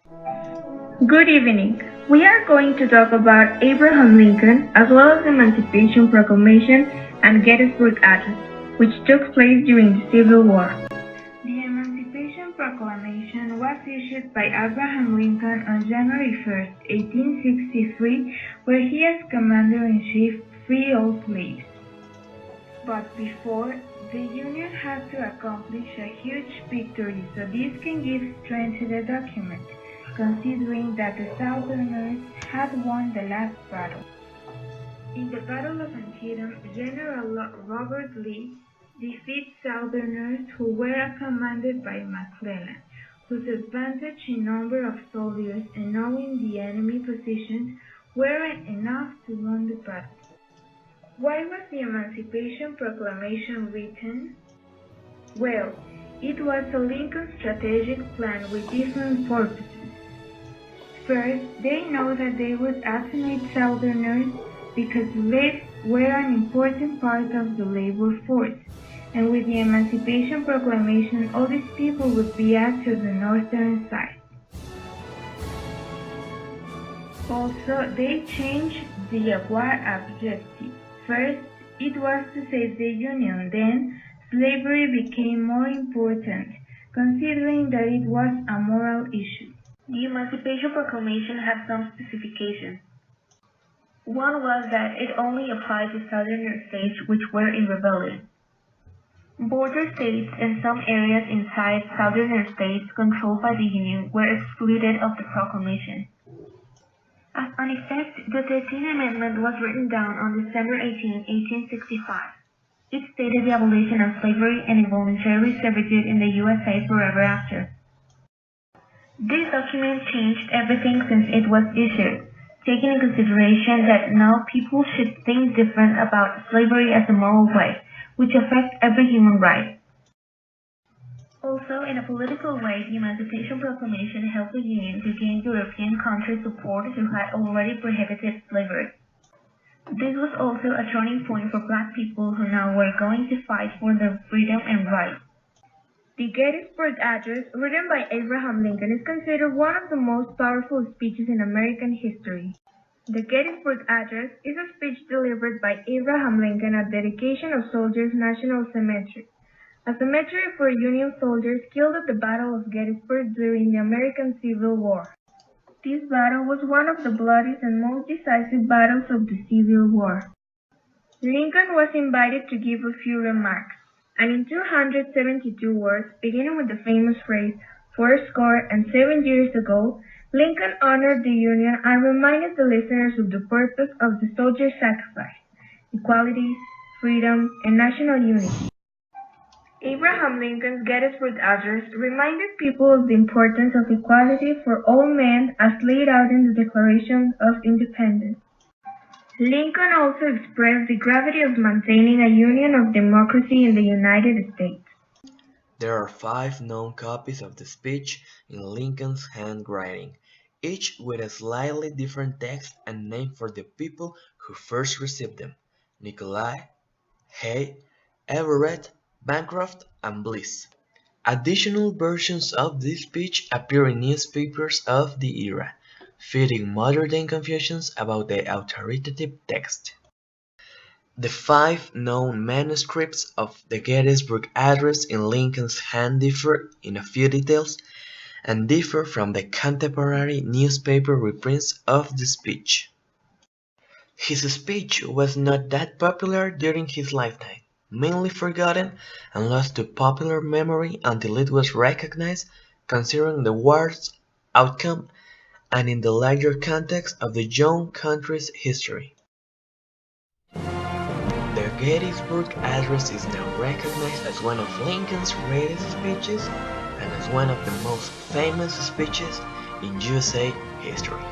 Good evening. We are going to talk about Abraham Lincoln as well as the Emancipation Proclamation and Gettysburg Address, which took place during the Civil War. The Emancipation Proclamation was issued by Abraham Lincoln on January 1, 1863, where he as Commander-in-Chief freed all slaves. But before, the Union had to accomplish a huge victory, so this can give strength to the document, considering that the Southerners had won the last battle. In the Battle of Antietam, General Robert Lee defeated Southerners who were commanded by McClellan, whose advantage in number of soldiers and knowing the enemy positions weren't enough to win the battle. Why was the Emancipation Proclamation written? Well, it was a Lincoln strategic plan with different purposes. First, they know that they would automate Southerners because slaves were an important part of the labor force, and with the Emancipation Proclamation, all these people would be added to the northern side. Also, they changed the war objective. First, it was to save the Union, then slavery became more important, considering that it was a moral issue. The Emancipation Proclamation had some specifications. One was that it only applied to southern states which were in rebellion. Border states and some areas inside southern states controlled by the Union were excluded of the proclamation. As an effect, the 13th Amendment was written down on December 18, 1865. It stated the abolition of slavery and involuntary servitude in the U.S.A. forever after. This document changed everything since it was issued, taking into consideration that now people should think different about slavery as a moral way, which affects every human right. Also, in a political way, the Emancipation Proclamation helped the Union to gain European countries' support who had already prohibited slavery. This was also a turning point for Black people who now were going to fight for their freedom and rights. The Gettysburg Address, written by Abraham Lincoln, is considered one of the most powerful speeches in American history. The Gettysburg Address is a speech delivered by Abraham Lincoln at dedication of Soldiers' National Cemetery, a cemetery for Union soldiers killed at the Battle of Gettysburg during the American Civil War. This battle was one of the bloodiest and most decisive battles of the Civil War. Lincoln was invited to give a few remarks, and in 272 words, beginning with the famous phrase, "Fourscore and 7 years ago," Lincoln honored the Union and reminded the listeners of the purpose of the soldiers' sacrifice: equality, freedom, and national unity. Abraham Lincoln's Gettysburg Address reminded people of the importance of equality for all men as laid out in the Declaration of Independence. Lincoln also expressed the gravity of maintaining a union of democracy in the United States. There are 5 known copies of the speech in Lincoln's handwriting, each with a slightly different text and name for the people who first received them: Nikolai, Hay, Everett, Bancroft, and Bliss. Additional versions of this speech appear in newspapers of the era, feeding modern-day confusions about the authoritative text. The 5 known manuscripts of the Gettysburg Address in Lincoln's hand differ in a few details and differ from the contemporary newspaper reprints of the speech. His speech was not that popular during his lifetime, mainly forgotten and lost to popular memory until it was recognized, considering the war's outcome and in the larger context of the young country's history. The Gettysburg Address is now recognized as one of Lincoln's greatest speeches and as one of the most famous speeches in U.S.A. history.